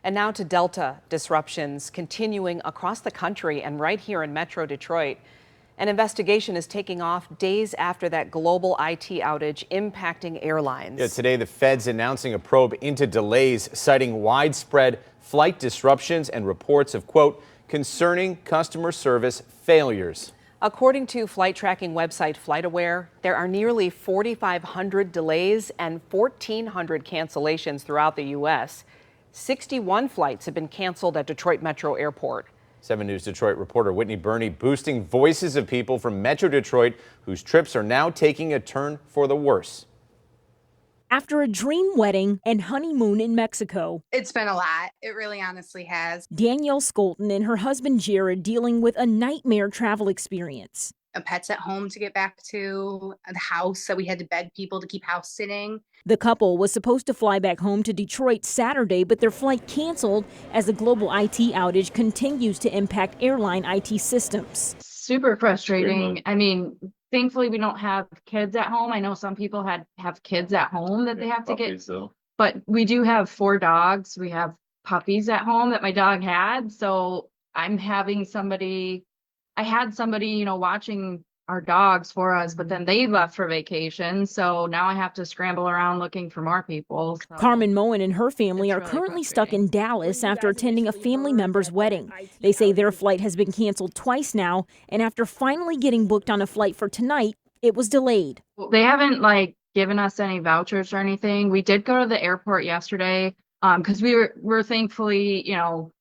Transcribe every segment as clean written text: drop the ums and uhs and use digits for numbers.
And now to Delta disruptions continuing across the country and right here in Metro Detroit. An investigation is taking off days after that global IT outage impacting airlines. Yeah, today the Fed's announcing a probe into delays, citing widespread flight disruptions and reports of, quote, concerning customer service failures. According to flight tracking website FlightAware, there are nearly 4,500 delays and 1,400 cancellations throughout the U.S. 61 flights have been canceled at Detroit Metro Airport. 7 News Detroit reporter Whitney Burney boosting voices of people from Metro Detroit whose trips are now taking a turn for the worse. After a dream wedding and honeymoon in Mexico, it's been a lot. It really honestly has. Danielle Skolton and her husband Jared dealing with a nightmare travel experience. Pets at home to get back to, the house, so we had to beg people to keep house sitting. The couple was supposed to fly back home to Detroit Saturday, but their flight canceled as the global IT outage continues to impact airline IT systems. Super frustrating. I mean, thankfully we don't have kids at home. I know some people have kids at home that they have to get, but we do have 4 dogs. We have puppies at home that my dog had. So I'm having somebody, I had somebody, you know, watching our dogs for us, but then they left for vacation. So now I have to scramble around looking for more people. So Carmen Moen and her family are currently stuck in Dallas after attending a family member's wedding. They say their flight has been canceled twice now, and after finally getting booked on a flight for tonight, it was delayed. They haven't given us any vouchers or anything. We did go to the airport yesterday because we're thankfully, you know,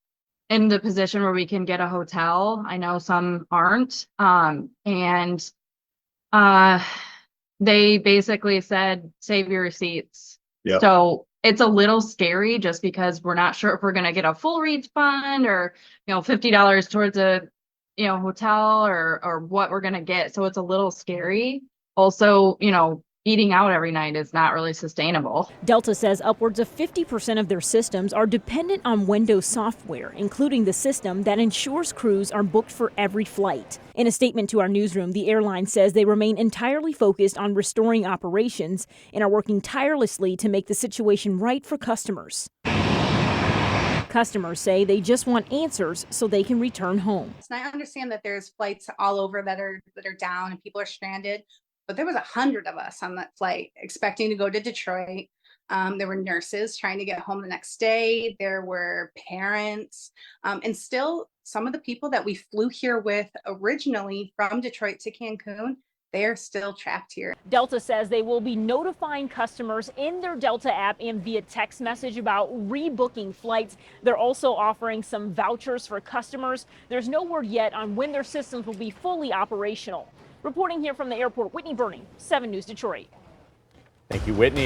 in the position where we can get a hotel. I know some aren't. They basically said, save your receipts. Yep. So it's a little scary just because we're not sure if we're going to get a full refund or, you know, $50 towards a, you know, hotel or what we're going to get. So it's a little scary. Also, you know, eating out every night is not really sustainable. Delta says upwards of 50% of their systems are dependent on Windows software, including the system that ensures crews are booked for every flight. In a statement to our newsroom, the airline says they remain entirely focused on restoring operations and are working tirelessly to make the situation right for customers. Customers say they just want answers so they can return home. And I understand that there's flights all over that are down and people are stranded. But there was 100 of us on that flight expecting to go to Detroit. There were nurses trying to get home the next day. There were parents. And still, some of the people that we flew here with originally from Detroit to Cancun, they are still trapped here. Delta says they will be notifying customers in their Delta app and via text message about rebooking flights. They're also offering some vouchers for customers. There's no word yet on when their systems will be fully operational. Reporting here from the airport, Whitney Burney, 7 News Detroit. Thank you, Whitney.